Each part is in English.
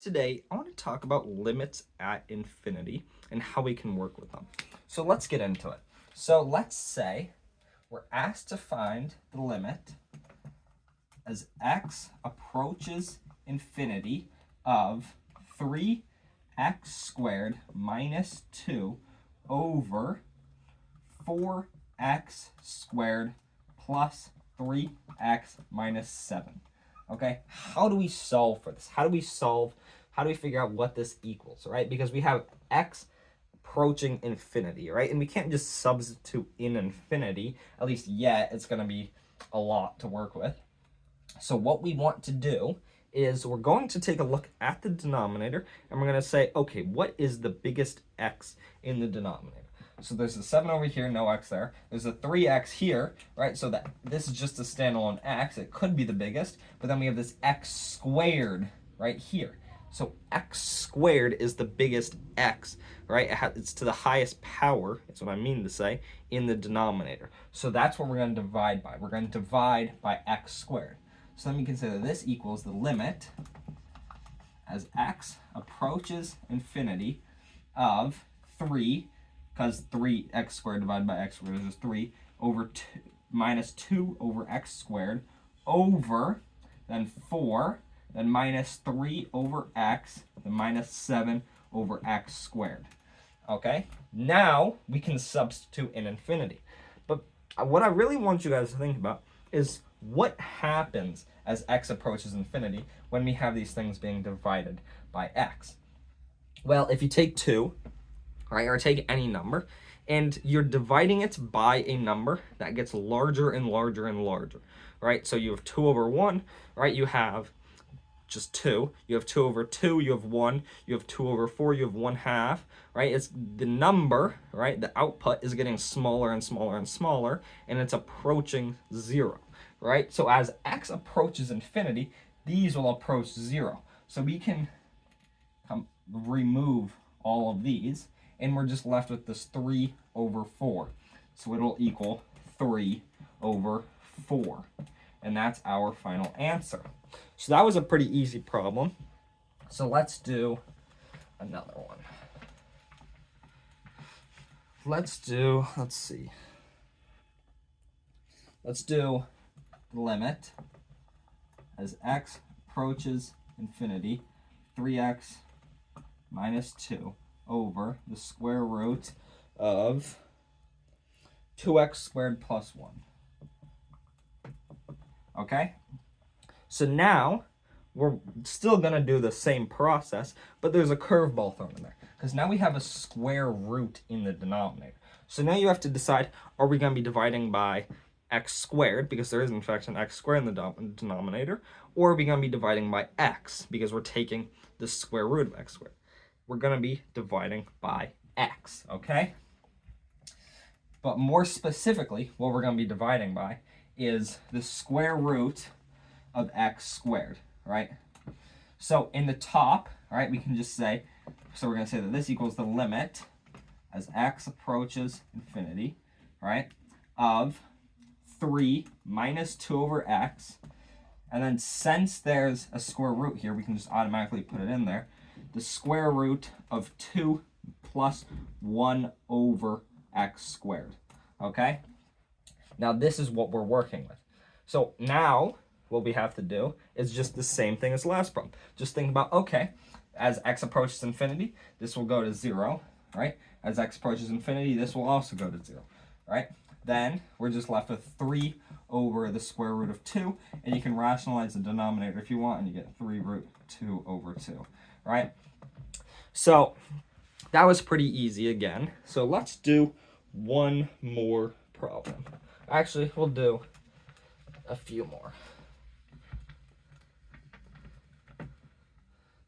Today, I want to talk about limits at infinity and how we can work with them. So let's get into it. So let's say we're asked to find the limit as x approaches infinity of 3x squared minus 2 over 4x squared plus 3x minus 7. Okay, how do we solve for this? How do we figure out what this equals, right? Because we have x approaching infinity, right? And we can't just substitute in infinity, at least yet. It's going to be a lot to work with. So what we want to do is we're going to take a look at the denominator and we're going to say, okay, what is the biggest x in the denominator? So there's a 7 over here, no x there. There's a 3x here, right? So that this is just a standalone x. It could be the biggest, but then we have this x squared right here. So x squared is the biggest x, right? It's to the highest power, that's what I mean to say, in the denominator. So that's what we're going to divide by. We're going to divide by x squared. So then we can say that this equals the limit as x approaches infinity of 3, because 3x squared divided by x squared is just 3, over 2, minus 2 over x squared, over, then 4, then minus 3 over x, then minus 7 over x squared. Okay, now we can substitute in infinity. But what I really want you guys to think about is what happens as x approaches infinity when we have these things being divided by x. Well, if you take 2, right, or take any number, and you're dividing it by a number that gets larger and larger and larger, right? So you have 2 over 1, right? You have just 2. You have 2 over 2, you have 1. You have 2 over 4, you have 1/2, right? It's the number, right? The output is getting smaller and smaller and smaller, and it's approaching 0, right? So as x approaches infinity, these will approach 0. So we can remove all of these, and we're just left with this 3 over 4. So it'll equal 3 over 4. And that's our final answer. So that was a pretty easy problem. So let's do another one. Let's do limit as x approaches infinity, 3x minus 2 over the square root of 2x squared plus 1. Okay? So now we're still going to do the same process, but there's a curveball thrown in there, because now we have a square root in the denominator. So now you have to decide, are we going to be dividing by x squared, because there is in fact an x squared in the denominator, or are we going to be dividing by x, because we're taking the square root of x squared? We're going to be dividing by x, okay? But more specifically, what we're going to be dividing by is the square root of x squared, right? So in the top, right, we can just say, so we're going to say that this equals the limit as x approaches infinity, right, of 3 minus 2 over x, and then since there's a square root here, we can just automatically put it in there, the square root of 2 plus 1 over x squared, okay? Now this is what we're working with. So now what we have to do is just the same thing as last problem. Just think about, okay, as x approaches infinity, this will go to 0, right? As x approaches infinity, this will also go to 0, right? Then we're just left with 3 over the square root of 2, and you can rationalize the denominator if you want, and you get 3 root 2 over 2, right? So that was pretty easy again. So let's do one more problem. Actually, we'll do a few more.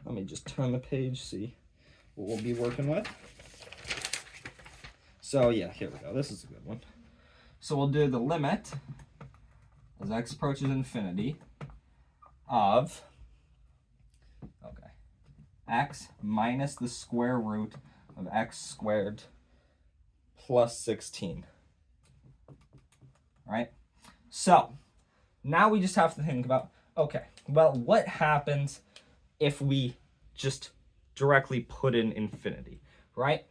Let me just turn the page, see what we'll be working with. So yeah, here we go. This is a good one. So we'll do the limit as x approaches infinity of, okay, x minus the square root of x squared plus 16. Right? So now we just have to think about, okay, well, what happens if we just directly put in infinity, right?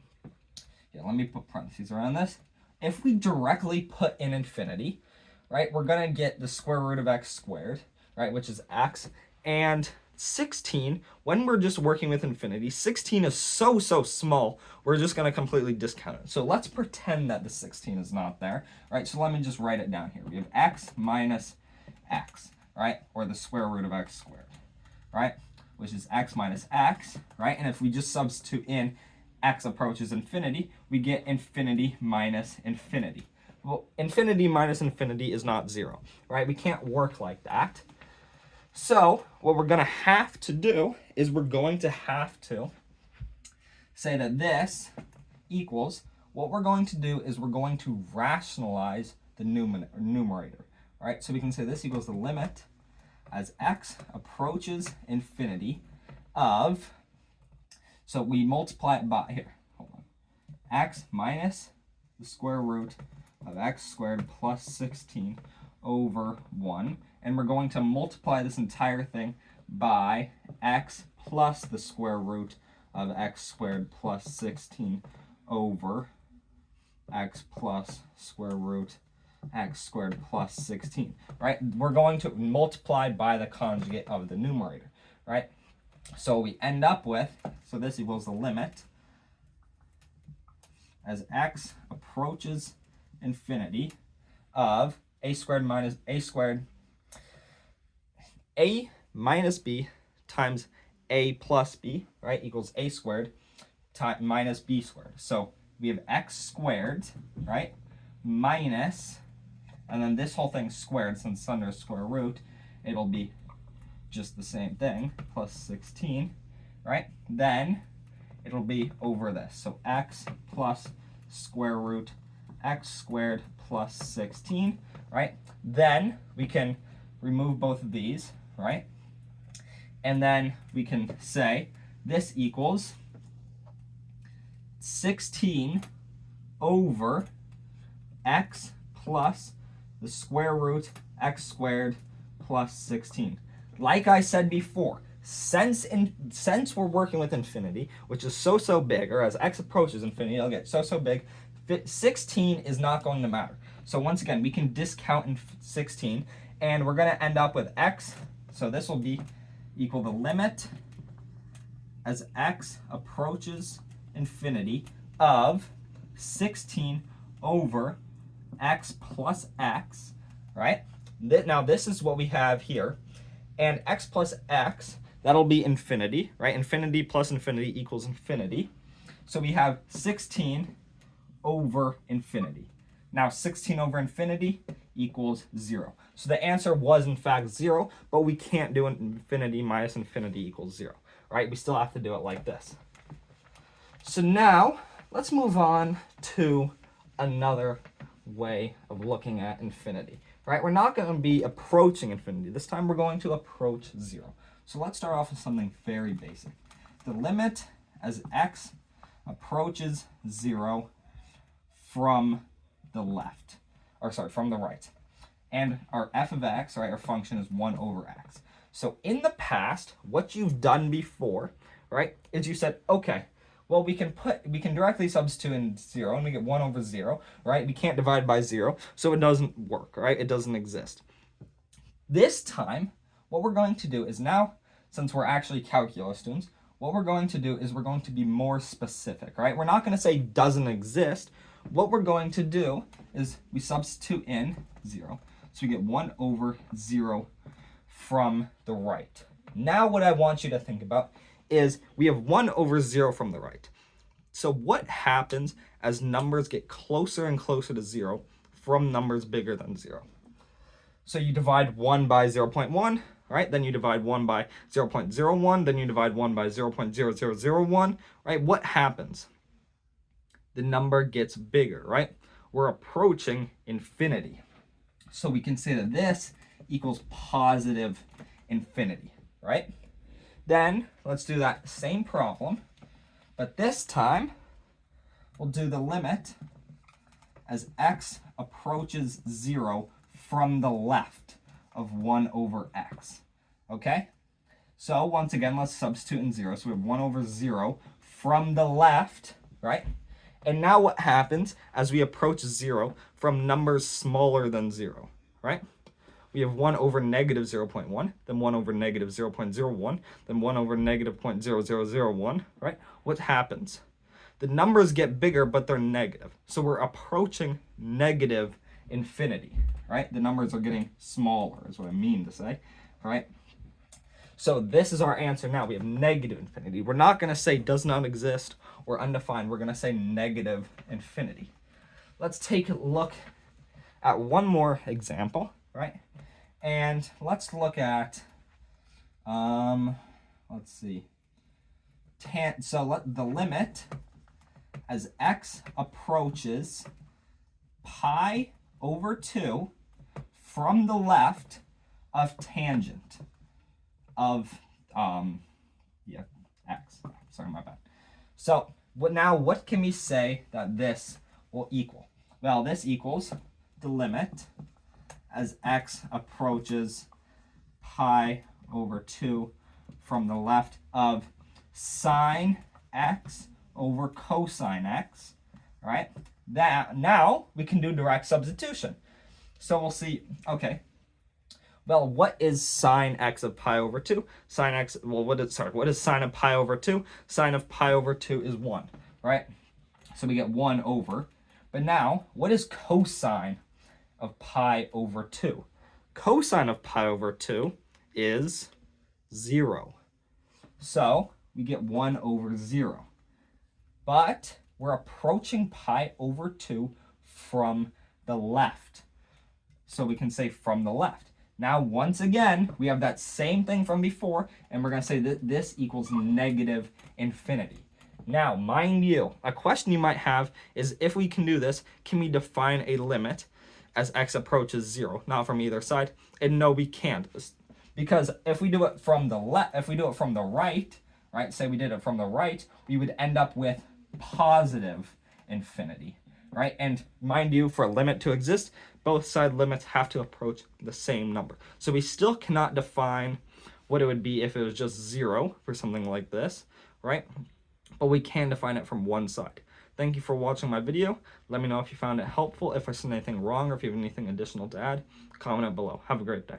Yeah, let me put parentheses around this. If we directly put in infinity, right, we're going to get the square root of x squared, right, which is x. And 16, when we're just working with infinity, 16 is so small, we're just going to completely discount it. So let's pretend that the 16 is not there, right? So let me just write it down here. We have x minus x, right, or the square root of x squared, right, which is x minus x, right? And if we just substitute in x approaches infinity, we get infinity minus infinity. Well, infinity minus infinity is not 0, right? We can't work like that. So what we're going to have to do is we're going to have to say that this equals, what we're going to do is we're going to rationalize the numerator, right? So we can say this equals the limit as x approaches infinity of, so we multiply it by, here, hold on, x minus the square root of x squared plus 16 over 1. And we're going to multiply this entire thing by x plus the square root of x squared plus 16 over x plus square root x squared plus 16, right? We're going to multiply by the conjugate of the numerator, right? So we end up with, so this equals the limit as x approaches infinity of a squared minus a minus b times a plus b, right, equals a squared minus b squared. So we have x squared, right, minus, and then this whole thing squared, since it's under a square root, it'll be just the same thing, plus 16, right? Then it'll be over this. So x plus square root x squared plus 16, right? Then we can remove both of these, right? And then we can say this equals 16 over x plus the square root x squared plus 16. Like I said before, since we're working with infinity, which is so big, or as x approaches infinity, it'll get so big, 16 is not going to matter. So once again, we can discount in 16, and we're going to end up with x. So this will be equal the limit as x approaches infinity of 16 over x plus x, right? Now this is what we have here. And x plus x, that'll be infinity, right? Infinity plus infinity equals infinity. So we have 16 over infinity. Now 16 over infinity equals 0. So the answer was in fact 0, but we can't do infinity minus infinity equals 0, right? We still have to do it like this. So now let's move on to another way of looking at infinity. Right? We're not going to be approaching infinity. This time we're going to approach 0. So let's start off with something very basic. The limit as x approaches 0 from the left, or sorry, from the right. And our f of x, right, our function is 1 over x. So in the past, what you've done before, right, is you said, okay, well, we can directly substitute in 0, and we get 1 over 0, right? We can't divide by 0, so it doesn't work, right? It doesn't exist. This time, what we're going to do is now, since we're actually calculus students, what we're going to do is we're going to be more specific, right? We're not going to say doesn't exist. What we're going to do is we substitute in 0, so we get 1 over 0 from the right. Now what I want you to think about is we have 1 over 0 from the right. So what happens as numbers get closer and closer to 0 from numbers bigger than 0? So you divide 1 by 0.1, right? Then you divide 1 by 0.01, then you divide 1 by 0.0001, right? What happens? The number gets bigger, right? We're approaching infinity. So we can say that this equals positive infinity, right? Then let's do that same problem, but this time we'll do the limit as x approaches 0 from the left of 1 over x, okay? So once again, let's substitute in 0. So we have 1 over 0 from the left, right? And now what happens as we approach 0 from numbers smaller than 0, right? We have 1 over negative 0.1, then 1 over negative 0.01, then 1 over negative 0.0001, right? What happens? The numbers get bigger, but they're negative. So we're approaching negative infinity, right? The numbers are getting smaller, is what I mean to say, right? So this is our answer now. We have negative infinity. We're not going to say does not exist or undefined. We're going to say negative infinity. Let's take a look at one more example, right? And let's look at, let's see. The limit as x approaches pi over 2 from the left of tangent of x. Sorry, my bad. So what can we say that this will equal? Well, this equals the limit as x approaches pi over 2 from the left of sine x over cosine x, right? That now we can do direct substitution. So we'll see, okay. Well, what is sine x of pi over 2? Sine x, well, what is sine of pi over 2? Sine of pi over 2 is 1, right? So we get 1 over. But now, what is cosine of pi over 2? Cosine of pi over 2 is 0. So we get 1 over 0. But we're approaching pi over 2 from the left. So we can say from the left. Now, once again, we have that same thing from before, and we're going to say that this equals negative infinity. Now, mind you, a question you might have is if we can do this, can we define a limit as x approaches 0? Not from either side. And no, we can't. Because if we do it from the left, if we do it from the right, say we did it from the right, we would end up with positive infinity, right? And mind you, for a limit to exist, both side limits have to approach the same number. So we still cannot define what it would be if it was just 0 for something like this, right? But we can define it from one side. Thank you for watching my video. Let me know if you found it helpful, if I said anything wrong, or if you have anything additional to add. Comment it below. Have a great day.